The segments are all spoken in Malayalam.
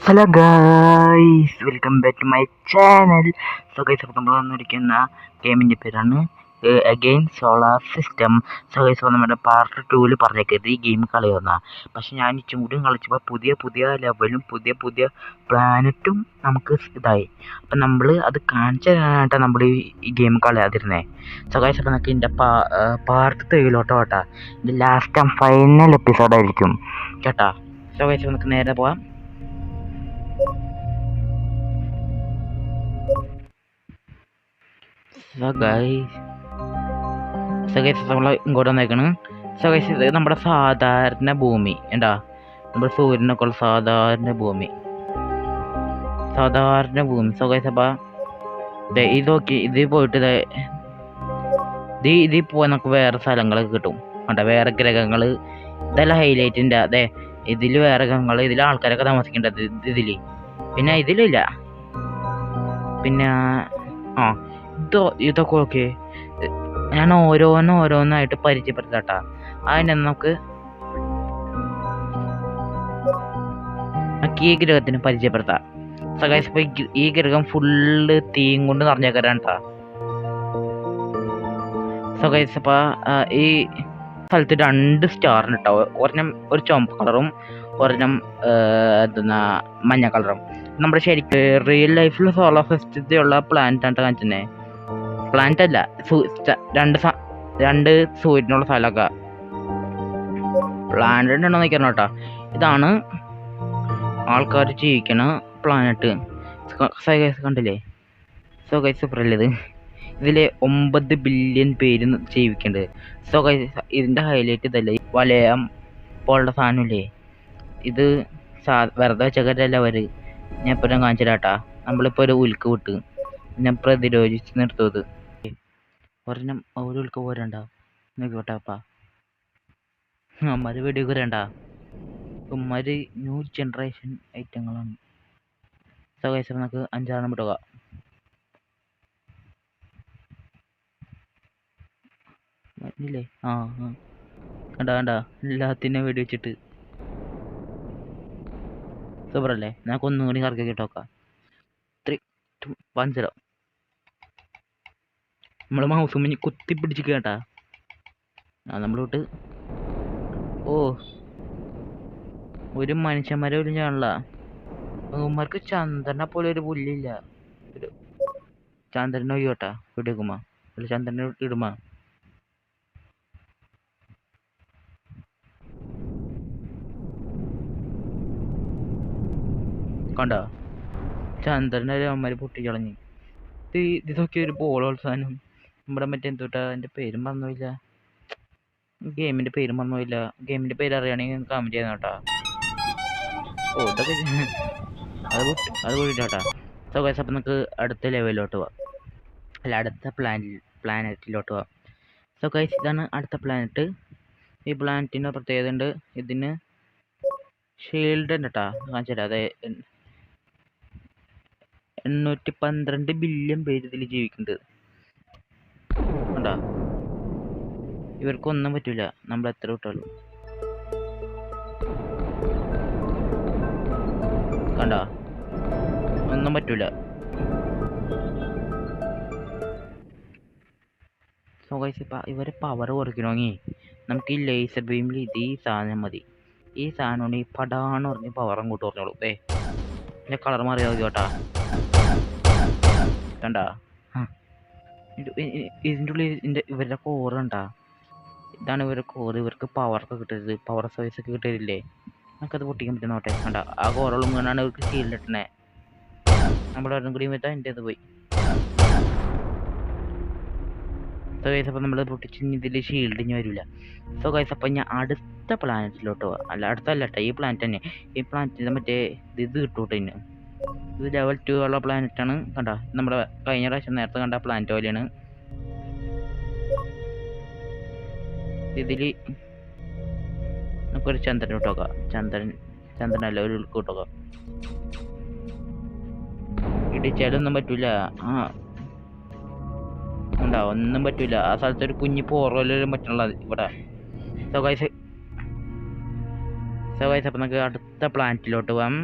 Hello guys, welcome back to my channel. So guys, അപ്പോൾ നമ്മൾ വന്നിരിക്കുന്ന ഗെയിമിൻ്റെ പേരാണ് again solar system. So guys, അപ്പോൾ നമ്മുടെ പാർട്ട് 2 പറഞ്ഞേക്കരുത് ഈ ഗെയിം കളിയുന്ന. പക്ഷെ ഞാൻ ഇച്ചും കൂടി കളിച്ചപ്പോൾ പുതിയ പുതിയ ലെവലും പുതിയ പുതിയ പ്ലാനറ്റും നമുക്ക് ഇതായി. അപ്പം നമ്മൾ അത് കാണിച്ചു തരാനായിട്ടാണ് നമ്മൾ ഈ ഗെയിം കളയാതിരുന്നത്. സോ ഗൈസ്, അപ്പോൾ നമുക്ക് ഇതിൻ്റെ പാർട്ട് 3 കേട്ടാ. ഇതിൻ്റെ ലാസ്റ്റ് ആൻഡ് ഫൈനൽ എപ്പിസോഡായിരിക്കും കേട്ടാ. സോ ഗൈസ്, നമുക്ക് നേരെ പോവാം. നമ്മൾ ഇങ്ങോട്ട് വന്നേക്കണ്. ഇത് നമ്മുടെ സാധാരണ ഭൂമി എന്താ, നമ്മുടെ സൂര്യനൊക്കെ ഉള്ള സാധാരണ ഭൂമി. അപ്പം ഇത് നോക്കി, ഇത് പോയിട്ട് ഇതിൽ പോവാൻ നമുക്ക് വേറെ സ്ഥലങ്ങളൊക്കെ കിട്ടും കണ്ട, വേറെ ഗ്രഹങ്ങൾ. ഇതെല്ലാം ഹൈലൈറ്റിൻ്റെ. അതെ, ഇതിൽ വേറെ ഗ്രഹങ്ങൾ, ഇതിൽ ആൾക്കാരൊക്കെ താമസിക്കേണ്ടത് ഇതിൽ. പിന്നെ ഇതിലില്ല. പിന്നെ ഇതൊക്കെ ഓക്കെ. ഞാൻ ഓരോന്നായിട്ട് പരിചയപ്പെടുത്താട്ടാ. അതിനെ നമുക്ക് ഈ ഗ്രഹത്തിന് പരിചയപ്പെടുത്താം. സഗൈസ്, ഈ ഗ്രഹം ഫുള്ള് തീയും കൊണ്ട് നിറഞ്ഞേക്കാരാട്ടാ. സഗൈസ്, അപ്പം ഈ സ്ഥലത്ത് 2 സ്റ്റാറിന് കേട്ടോ. ഒരെണ്ണം ഒരു ചുവപ്പ് കളറും ഒരെണ്ണം മഞ്ഞ കളറും. നമ്മുടെ ശരിക്കും റിയൽ ലൈഫിൽ സോളാർ സിസ്റ്റത്തിലുള്ള പ്ലാനറ്റ് ആയിട്ട് കാണിച്ചേ. പ്ലാനറ്റ് അല്ല, രണ്ട് സൂര്യനുള്ള സ്ഥലമൊക്കെ. പ്ലാനറ്റ് ഉണ്ടോ നോക്കണം കേട്ടോ. ഇതാണ് ആൾക്കാർ ജീവിക്കണ പ്ലാനറ്റ്. കണ്ടില്ലേ? സോ ഗൈസ്, സൂപ്പറല്ലേ ഇത്? ഇതിൽ 9 ബില്യൺ പേര് ജീവിക്കുന്നുണ്ട്. സോ ഗൈസ്, ഇതിൻ്റെ ഹൈലൈറ്റ് ഇതല്ലേ, വലയം പോലുള്ള സാധനമില്ലേ, ഇത് വെറുതെ വെച്ചക്കല്ല അവർ. ഞാൻ എപ്പോഴും കാണിച്ചിട്ടാ. നമ്മളിപ്പോൾ ഒരു ഉൽക്ക് വിട്ട് ഞാൻ പ്രതിരോധിച്ച് നിർത്തുന്നത്. ഒരെണ്ണം ഒരു ഉൽക്ക് പോരണ്ട നോക്കിക്കോട്ടാപ്പാ. അമ്മര് വീഡിയോ വരണ്ട. ഉമ്മാര് ന്യൂ ജനറേഷൻ ഐറ്റങ്ങളാണ്. സോ ഗൈസ്, നമുക്ക് 5 വിടുക. മഞ്ഞില്ലേ? കണ്ട എല്ലാത്തിനും വെടി വെച്ചിട്ട് സൂപ്പറല്ലേ? നമുക്ക് ഒന്നും കൂടി കറക്കി കിട്ടോക്കാം. 3, 2, 1, 0. നമ്മൾ മൗസ് മുന്നിൽ കുത്തി പിടിച്ച് കേട്ടാ. നമ്മളോട്ട് ഒരു മനുഷ്യന്മാരെ പോലും കാണില്ല. ഉമ്മർക്ക് ചന്ദ്രനെ പോലെ ഒരു പുല്ലില്ല. ചന്ദ്രനെ ഒയ്യോട്ടാ ഇടുക്കുമ്പോ, ചന്ദ്രനെ ഇടുമ്പോ കണ്ട, ചന്ദ്രനെ അമ്മമാര് പൊട്ടിക്കളഞ്ഞ്. ഇതൊക്കെ ഒരു ബോൾ അവസാനം നമ്മുടെ മറ്റേ എന്തോട്ടാ, എൻ്റെ പേരും മറന്നില്ല. ഗെയിമിൻ്റെ പേരും മറന്നില്ല. ഗെയിമിൻ്റെ പേര് അറിയണമെങ്കിൽ കമൻറ്റ് ചെയ്യുന്ന കേട്ടാ. ഇതൊക്കെ അത് കൂടിട്ടാ. സോ ഗൈസ്, അപ്പം നമുക്ക് അടുത്ത ലെവലിലോട്ട് പോവാം. അല്ല, അടുത്ത പ്ലാനറ്റിലോട്ട് പോവാം. സോ ഗൈസ്, ഇതാണ് അടുത്ത പ്ലാനറ്റ്. ഈ പ്ലാനറ്റിൻ്റെ പ്രത്യേകത ഉണ്ട്. ഇതിന് ഷീൽഡ് ഉണ്ട് കേട്ടാ. കാണിച്ചു തരാം. അതെ, 812 ബില്യൺ പേര് ഇതിൽ ജീവിക്കുന്നുണ്ട്. കണ്ടാ, ഇവർക്കൊന്നും പറ്റൂല നമ്മൾ എത്ര വിട്ടാലും. കണ്ട, ഒന്നും പറ്റൂല. സോ ഗൈസ്, ഇവരെ പവർ കുറയ്ക്കണമെങ്കിൽ നമുക്ക് ഈ ലേസർ ബീമിൽ ഈ സാധനം മതി. ഈ സാധനം ഈ പടാന്ന് പറഞ്ഞ് പവർ അങ്ങോട്ട് പറഞ്ഞോളൂ. ഇതിൻ്റെ കളർ മാറിയാൽ മതി കേട്ടാ. കണ്ട, ഇതിൻ്റെ ഉള്ളിൽ ഇവരുടെ കോറ് കണ്ടാ. ഇതാണ് ഇവരുടെ കോറ്. ഇവർക്ക് പവറൊക്കെ കിട്ടരുത്, പവർ സൈസ് ഒക്കെ കിട്ടരില്ലേ, നമുക്കത് പൊട്ടിക്കാൻ പറ്റുന്നോട്ടെ. കണ്ട, ആ കോറോളം വീണാണ് ഇവർക്ക് ഷീൽഡ് ഇട്ടണേ. നമ്മുടെ ഒരെണ്ണം കൂടി വെച്ചാൽ എൻ്റെ അത് പോയി. സോ ഗൈസ്, അപ്പം നമ്മൾ പൊട്ടിച്ച് ഇതിൽ ഷീൽഡ് ഇനി വരില്ല. സോ ഗൈസ്, അപ്പം ഞാൻ അടുത്ത പ്ലാനറ്റിലോട്ട് പോവാം. അല്ല, അടുത്തല്ല കേട്ടോ, ഈ പ്ലാനറ്റ് തന്നെ. ഈ പ്ലാനറ്റിൽ മറ്റേ ഇത് കിട്ടൂട്ടോ. ഇന്ന് ഇത് ലെവൽ 2 ഉള്ള പ്ലാനറ്റാണ്. കണ്ട, നമ്മുടെ കഴിഞ്ഞ പ്രാവശ്യം നേരത്തെ കണ്ട പ്ലാനറ്റ് പോലെയാണ്. ഇതിൽ നമുക്കൊരു ചന്ദ്രൻ ഇട്ടോക്കാം. ചന്ദ്രനല്ല, ഒരു ഉൽക്ക് ഇട്ടോക്കാം. ഇടിച്ചാലൊന്നും പറ്റൂല. ഉണ്ടാവും, ഒന്നും പറ്റൂല. ആ സ്ഥലത്ത് ഒരു കുഞ്ഞി പോറലും പറ്റുള്ളത് ഇവിടെ. സോ ഗൈസ്, അപ്പം നമുക്ക് അടുത്ത പ്ലാനറ്റിലോട്ട് പോവാം.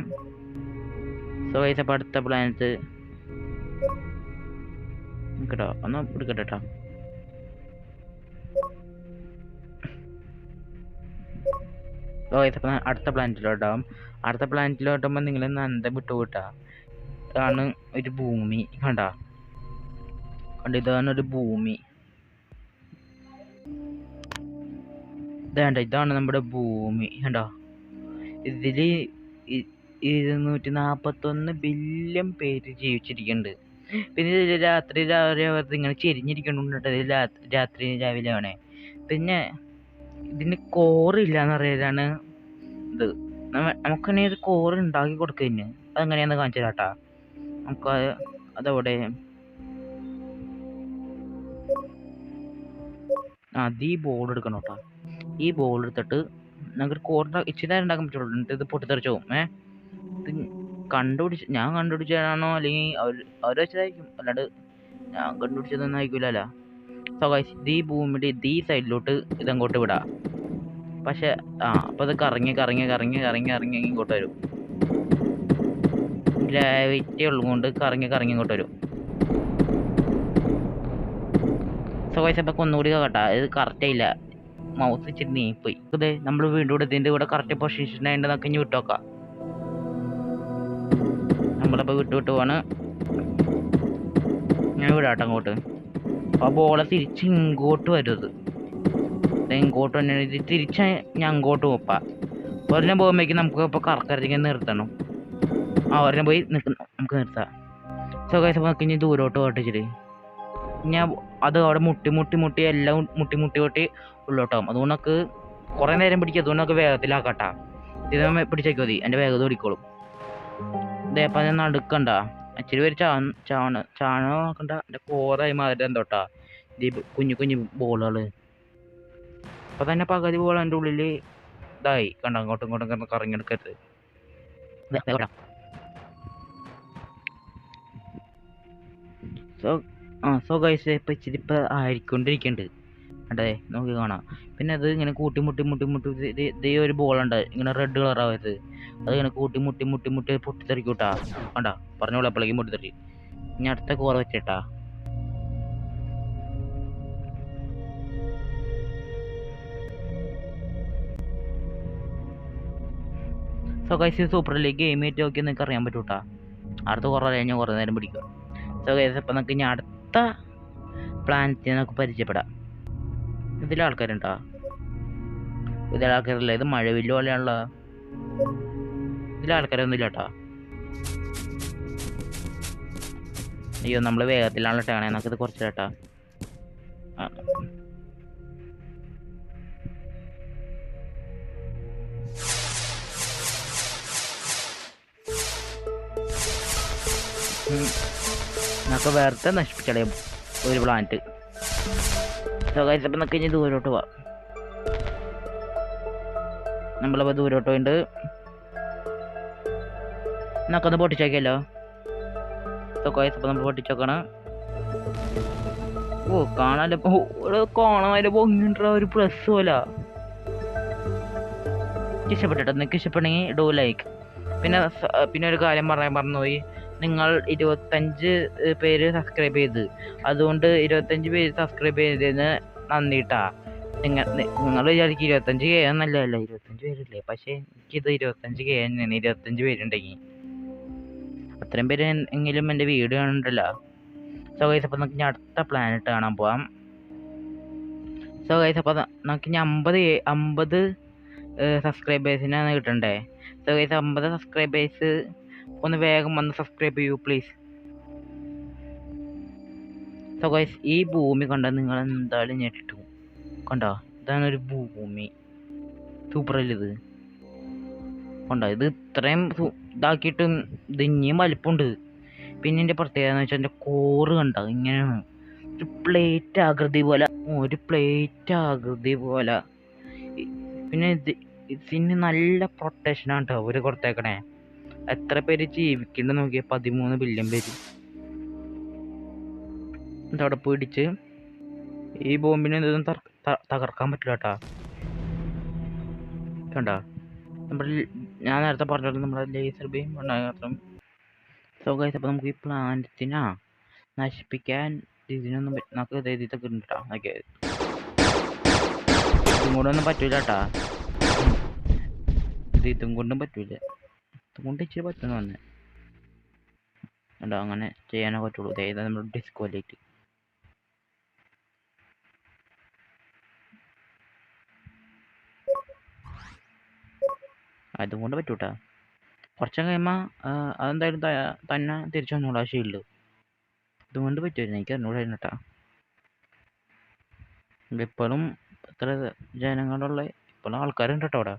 സോ ഗൈസ് അപ്പോൾ അടുത്ത പ്ലാനറ്റ് കേട്ടോ, ഒന്ന് എടുക്കട്ടെ കേട്ടോ. സോ ഗൈസ് അപ്പോൾ അടുത്ത പ്ലാനറ്റിലോട്ടാവും. അടുത്ത പ്ലാനറ്റിലോട്ടുമ്പോൾ നിങ്ങൾ നന്ദ വിട്ടു വിട്ടാ. ഇതാണ് ഒരു ഭൂമി കണ്ട, ഇതാണ് ഒരു ഭൂമി. ഇതാണ് നമ്മുടെ ഭൂമി കണ്ടോ. ഇതില് 241 ബില്യൺ പേര് ജീവിച്ചിരിക്കുന്നുണ്ട്. പിന്നെ ഇതിൽ രാത്രി രാവിലെ ഇങ്ങനെ ചെരിഞ്ഞിരിക്കുന്നുണ്ട്. രാത്രി രാവിലെ ആണ്. പിന്നെ ഇതിന് കോറില്ലാന്ന് അറിയാനാണ് ഇത്. നമുക്കന്നെ ഒരു കോറ് ഉണ്ടാക്കി കൊടുക്കഴിഞ്ഞ് അതെങ്ങനെയാന്ന് കാണിച്ചു തരാട്ടാ. നമുക്ക് അതവിടെ ഈ ബോൾ എടുക്കണം കേട്ടോ. ഈ ബോൾ എടുത്തിട്ട് നമുക്ക് കോറിൻ്റെ ഇച്ചിരി നേരം ഉണ്ടാക്കാൻ പറ്റുള്ളൂ. എന്നിട്ട് ഇത് പൊട്ടിത്തെറിച്ച് പോകും. ഇത് ഞാൻ കണ്ടുപിടിച്ചതാണോ അല്ലെങ്കിൽ അവർ വെച്ചതായിരിക്കും, അല്ലാണ്ട് ഞാൻ കണ്ടുപിടിച്ചതൊന്നും ആയിരിക്കില്ലല്ലോ. സോ ഗൈസ് ഈ ഭൂമിയുടെ ഈ സൈഡിലോട്ട് ഇതങ്ങോട്ട് വിടാം. പക്ഷെ അപ്പോൾ അത് കറങ്ങി ഇങ്ങോട്ട് വരും. ഗ്രാവിറ്റി ഉള്ളതുകൊണ്ട് കറങ്ങി ഇങ്ങോട്ട് വരും. സോ ഗൈസ് അപ്പോൾ ഒന്നുകൂടി കേട്ടാ, ഇത് കറക്റ്റ് ആയില്ല, മൗസ് വെച്ചിട്ട് നീപ്പോയി. അതെ നമ്മൾ വീണ്ടും കൂടെ ഇതിൻ്റെ കൂടെ കറക്റ്റ് പൊസിഷനായിട്ട് നമുക്ക് ഇനി വിട്ടോക്കാം. നമ്മളപ്പോൾ വിട്ടു പോവാണ്. ഞാൻ വിടാട്ടെ അങ്ങോട്ട്. ആ ബോളെ തിരിച്ച് ഇങ്ങോട്ട് വരും. ഇങ്ങോട്ട് തന്നെ തിരിച്ച് ഞാൻ അങ്ങോട്ട് പോപ്പാ. ഒരെണ്ണം പോകുമ്പോഴേക്കും നമുക്ക് ഇപ്പോൾ കറക്കരച്ചിങ്ങനെ നിർത്തണം. ഒരെണ്ണം പോയി നമുക്ക് നിർത്താം. സോ ഗൈസ് അപ്പോൾ നമുക്ക് ഇനി ദൂരോട്ട് ഓട്ടിച്ചിട്ട് ഞാൻ അത് അവിടെ മുട്ടി എല്ലാം മുട്ടി ഉള്ളോട്ടാവും. അതുകൊണ്ട് നമുക്ക് കുറേ നേരം പിടിക്കും. അതുകൊണ്ട് നമുക്ക് വേഗത്തിലാക്കാട്ടാ. ഇത് പിടിച്ചേക്കോ മതി, എൻ്റെ വേഗത ഓടിക്കോളും. ഇതേപ്പം ഞാൻ നടുക്കണ്ട, ഇച്ചിരി പേര് ചാണകം നോക്കണ്ട. എൻ്റെ കോറായി മാറി എന്തോട്ടാ ഇത് കുഞ്ഞു ബോളുകൾ. അപ്പം തന്നെ പകുതി ബോൾ എൻ്റെ ഉള്ളിൽ ഇതായി കണ്ട. അങ്ങോട്ടും കറങ്ങിയെടുക്കരുത്. സോ ഗൈസ് ഇപ്പം ഇച്ചിരി ഇപ്പം ആയിക്കൊണ്ടിരിക്കുന്നുണ്ട്. അതെ നോക്കി കാണാം. പിന്നെ അത് ഇങ്ങനെ മുട്ടി ഇതേ ഒരു ബോളുണ്ട് ഇങ്ങനെ റെഡ് കളറാവരുത്. അത് ഇങ്ങനെ മുട്ടി പൊട്ടിത്തെറിക്കൂട്ടാ. കണ്ടാ പറഞ്ഞോളൂ, എപ്പോഴേക്കും പൊട്ടിത്തെറി. ഇനി അടുത്ത കോറ വെച്ചേട്ടാ. So guys super league game ആയിട്ട് നോക്കി നിങ്ങൾക്ക് അറിയാൻ പറ്റൂട്ടാ. അടുത്ത കുറേ കഴിഞ്ഞാൽ കുറേ നേരം പിടിക്കുക. സോ ഗൈസ് അപ്പം നമുക്ക് ഇനി അടുത്ത പ്ലാനറ്റിനെ നമുക്ക് പരിചയപ്പെടാം. ഇതിൽ ആൾക്കാരുണ്ടോ? ഇതിൽ ആൾക്കാരില്ല. ഇത് മഴവില്ല പോലെയാണുള്ള. ഇതിൽ ആൾക്കാരൊന്നും ഇല്ല കേട്ടോ. അയ്യോ നമ്മൾ വേഗത്തിലാണ് ഇട്ടാണേ. നമുക്കിത് കുറച്ച് കേട്ടാ. നമുക്ക് വേറെ നശിപ്പിച്ചളയും ഒരു പ്ലാന്റ്. സോ ഗൈസ് അപ്പം നമുക്ക് ഇനി ദൂരോട്ട് പോവാം. നമ്മളിപ്പോൾ ദൂരോട്ട് പോയിട്ട് നമുക്കൊന്ന് പൊട്ടിച്ചോക്കിയല്ലോ. സോ ഗൈസ് അപ്പം നമ്മൾ പൊട്ടിച്ചോക്കണം. കാണാൻ പൊങ്ങിട്ട ഒരു പ്ലസ് പോലെ. ഇഷ്ടപ്പെട്ടോ? നിങ്ങൾക്ക് ഇഷ്ടപ്പെട്ടെങ്കിൽ ഡു ലൈക്ക്. പിന്നെ ഒരു കാര്യം പറയാൻ മറന്നുപോയി. നിങ്ങൾ 25 പേര് സബ്സ്ക്രൈബ് ചെയ്ത്, അതുകൊണ്ട് 25 പേര് സബ്സ്ക്രൈബ് ചെയ്തതിന് നന്ദിട്ടാ. നിങ്ങൾ വിചാരിക്കും 25K എന്നല്ല, 25 പേരില്ലേ. പക്ഷേ എനിക്കിത് 25K തന്നെയാണ്. 25 പേരുണ്ടെങ്കിൽ അത്രയും പേര് എങ്കിലും എൻ്റെ വീഡിയോ കാണണ്ടല്ലോ. സോ ഗൈസ് അപ്പം നമുക്ക് അടുത്ത പ്ലാനറ്റ് കാണാൻ പോവാം. സോ ഗൈസ് അപ്പം നമുക്ക് ഇനി 50 സബ്സ്ക്രൈബേഴ്സിനാണ് കിട്ടണ്ടേ. സോ ഗൈസ് 50 സബ്സ്ക്രൈബേഴ്സ് ഒന്ന് വേഗം വന്ന് സബ്സ്ക്രൈബ് ചെയ്യൂ പ്ലീസ്. സോ ഗൈസ് ഈ ഭൂമി കണ്ടാൽ നിങ്ങൾ എന്തായാലും ഞെട്ടും. കണ്ടോ, ഇതാണ് ഒരു ഭൂമി. സൂപ്പറല്ലേ ഇത്? കണ്ടോ, ഇത് ഇത്രയും ഇതാക്കിയിട്ടും ഇത് ഇനിയും വലിപ്പമുണ്ട്. പിന്നെ എൻ്റെ പ്രത്യേകത എന്ന് വെച്ചാൽ എൻ്റെ കോറ് കണ്ടോ, ഇങ്ങനെയാണ് ഒരു പ്ലേറ്റ് ആകൃതി പോലെ. പിന്നെ ഇതിന് നല്ല പ്രൊട്ടക്ഷനാണ് കേട്ടോ അവർ കൊടുത്തേക്കണേ. എത്ര പേര് ജീവിക്കുന്നുണ്ട് നോക്കിയ? 13 ബില്യൺ പേര്. അവിടെ പിടിച്ച് ഈ ബോംബിനെ ഇതൊന്നും തകർക്കാൻ പറ്റില്ല കേട്ടാ. കണ്ട, ഞാൻ നേരത്തെ പറഞ്ഞത് നമ്മുടെ ലേസർ ബീം ഉണ്ടാകാം. സോ ഗൈസ് അപ്പോൾ നമുക്ക് ഈ പ്ലാന്റത്തിനാ നശിപ്പിക്കാൻ ഇതിനൊന്നും നമുക്ക് ഇതൊക്കെ ഉണ്ട് കേട്ടോ. നോക്കിയാൽ ഇതും കൊണ്ടൊന്നും പറ്റൂല കേട്ടാ. ഇതും കൊണ്ടും പറ്റൂല. ഇതും കൊണ്ട് ഇച്ചിരി പറ്റുന്നു തന്നെ ഉണ്ടോ. അങ്ങനെ ചെയ്യാനേ പറ്റുള്ളൂ. അതായത് നമ്മൾ ഡിസ്ക്വാലിറ്റി അതുകൊണ്ട് പറ്റൂട്ടാ. കുറച്ച് കഴിയുമ്പോൾ അതെന്തായാലും തന്നെ തിരിച്ചു വന്നോളൂ ആ ഷീൽഡ്. ഇതുകൊണ്ട് പറ്റുമായിരുന്നു, എനിക്ക് അറിഞ്ഞൂടായിരുന്നു കേട്ടാ. ഇപ്പോഴും ഇത്ര ജനങ്ങളുള്ള ഇപ്പോഴും ആൾക്കാരുണ്ട് കേട്ടോ അവിടെ.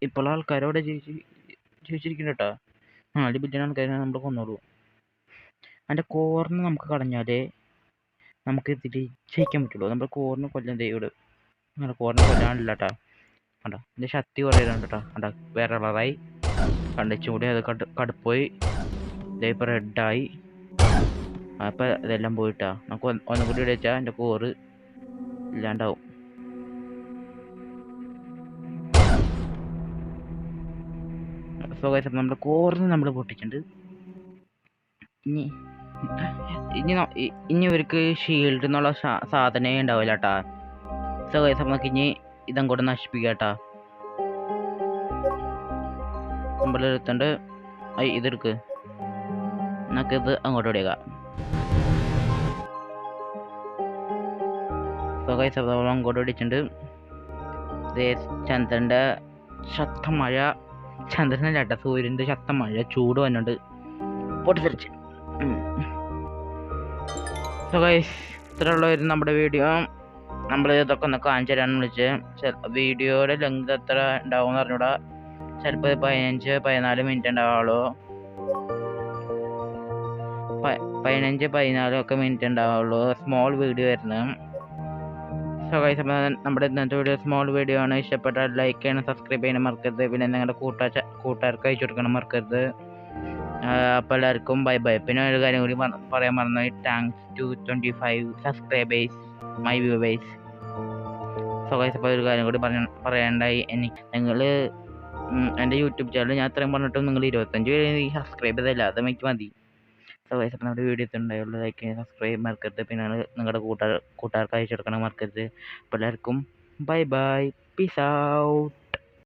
ഇപ്പോൾ ആൾക്കാരവിടെ ജീവിച്ചിരിക്കുന്നു കേട്ടോ. 4 ബില്യൺ ആൾക്കാരെ നമ്മൾ കൊന്നോളൂ. അതിൻ്റെ കോറിന് നമുക്ക് കളഞ്ഞാലേ നമുക്ക് ഇതിൽ ജയിക്കാൻ പറ്റുള്ളൂ. നമ്മൾ കോറിന് കൊല്ലാൻ ഇവിടെ അങ്ങനെ കോറിനെ കൊല്ലാനില്ല കേട്ടോ. കണ്ടോ ഇതിൻ്റെ ശക്തി കുറയുന്നുണ്ട് കേട്ടോ. കണ്ടോ വേറെ കളറായി കണ്ടിച്ചുകൂടി അത് കടുപ്പോയി. ഇതിപ്പോൾ റെഡായി. അപ്പം ഇതെല്ലാം പോയിട്ടാ. നമുക്ക് ഒന്നും കൂടി ഇവിടെ വെച്ചാൽ എൻ്റെ കോറ് ഇല്ലാണ്ടാവും. സോ ഗൈസ് നമ്മുടെ കോറിന് നമ്മൾ പൊട്ടിച്ചിട്ടുണ്ട്. ഇനി ഇവർക്ക് ഷീൽഡ് എന്നുള്ള സാധനമേ ഉണ്ടാവില്ല കേട്ടാ. സോ ഗൈസ് നമുക്ക് ഇനി ഇതും കൂടെ നശിപ്പിക്കാം കേട്ടാ. നമ്മളെടുത്തുണ്ട് ഇതെടുക്ക്. നമുക്കിത് അങ്ങോട്ട് ഇടുക. സോ ഗൈസ് അപ്പോൾ അങ്ങോട്ട് ഇടിച്ചിട്ടുണ്ട്. ചന്ദ്രൻ്റെ ശക്തമായ ചന്ദ്രനല്ല കേട്ടോ, സൂര്യൻ്റെ ശക്തമായ ചൂട് വന്നിട്ട് പൊട്ടിത്തെറിച്ച്. സോ ഗൈസ് ഇത്രയുള്ളവരും നമ്മുടെ വീഡിയോ. നമ്മൾ ഇതൊക്കെ ഒന്ന് കാണിച്ചു തരാമെന്ന് വിളിച്ച്. വീഡിയോയുടെ ലെങ്ത് എത്ര ഉണ്ടാവും എന്ന് പറഞ്ഞൂടാ. ചിലപ്പോൾ 15-14 മിനിറ്റ് ഉണ്ടാവുള്ളൂ. 15-14 ഒക്കെ മിനിറ്റ് ഉണ്ടാവുള്ളൂ. സ്മോൾ വീഡിയോ ആയിരുന്നു. സോ ഗൈസ് അപ്പോൾ നമ്മുടെ ഇന്നത്തെ വീഡിയോ സ്മോൾ വീഡിയോ ആണ്. ഇഷ്ടപ്പെട്ടാൽ ലൈക്ക് ചെയ്യണം, സബ്സ്ക്രൈബ് ചെയ്യാനും മറക്കരുത്. പിന്നെ നിങ്ങളുടെ കൂട്ടുകാർക്ക് അയച്ചു കൊടുക്കണം മറക്കരുത്. അപ്പോൾ എല്ലാവർക്കും ബൈ ബൈ. പിന്നെ ഒരു കാര്യം കൂടി പറയാൻ മറന്നു, thanks to 25 subscribers my viewers. So guys അപ്പോൾ ഒരു കാര്യം കൂടി പറയണ്ടായി. നിങ്ങൾ എൻ്റെ യൂട്യൂബ് ചാനൽ ഞാൻ അത്രയും പറഞ്ഞിട്ടും നിങ്ങൾ 25 പേര് സബ്സ്ക്രൈബ് ചെയ്തല്ല, അത് എനിക്ക് മതി. സോ ഗൈസ് അപ്പോൾ നമ്മുടെ വീഡിയോ ഉണ്ടായുള്ളൂ. ലൈക്ക് ചെയ്യാൻ സബ്സ്ക്രൈബ് മറക്കരുത്. പിന്നെ നിങ്ങളുടെ കൂട്ടുകാർക്ക് അയച്ചു കൊടുക്കണം മറക്കരുത്. അപ്പോൾ എല്ലാവർക്കും ബൈ ബൈ, പീസ് ഔട്ട്.